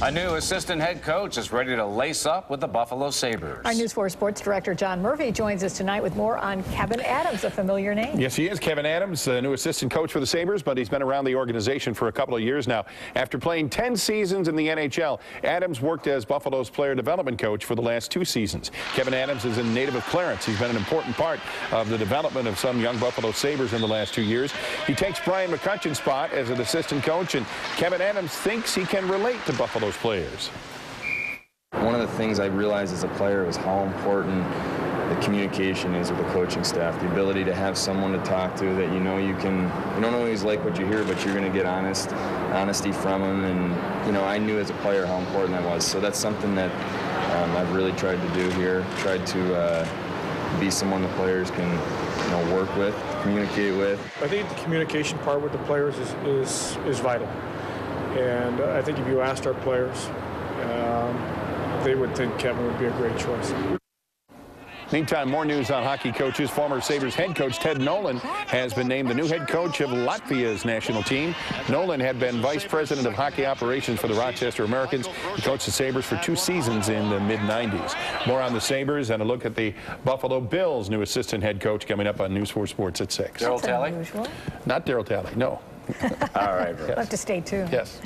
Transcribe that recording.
A new assistant head coach is ready to lace up with the Buffalo Sabres. Our News 4 Sports Director John Murphy joins us tonight with more on Kevyn Adams, a familiar name. Yes, he is. Kevyn Adams, the new assistant coach for the Sabres, but he's been around the organization for a couple of years now. After playing 10 seasons in the NHL, Adams worked as Buffalo's player development coach for the last 2 seasons. Kevyn Adams is a native of Clarence. He's been an important part of the development of some young Buffalo Sabres in the last 2 years. He takes Brian McCutcheon's spot as an assistant coach, and Kevyn Adams thinks he can relate to Buffalo's players. One of the things I realized as a player was how important the communication is with the coaching staff. The ability to have someone to talk to that you don't always like what you hear, but you're going to get honesty from them. And, I knew as a player how important that was. So that's something that I've really tried to do here, tried to be someone the players can, work with, communicate with. I think the communication part with the players is vital. And I think if you asked our players, they would think Kevyn would be a great choice. Meantime, more news on hockey coaches. Former Sabres head coach Ted Nolan has been named the new head coach of Latvia's national team. Nolan had been vice president of hockey operations for the Rochester Americans. He coached the Sabres for 2 seasons in the mid-90s. More on the Sabres and a look at the Buffalo Bills' new assistant head coach coming up on News 4 Sports at 6. Darryl Talley? Not Darryl Talley, no. All right, We'll have to stay tuned. Yes.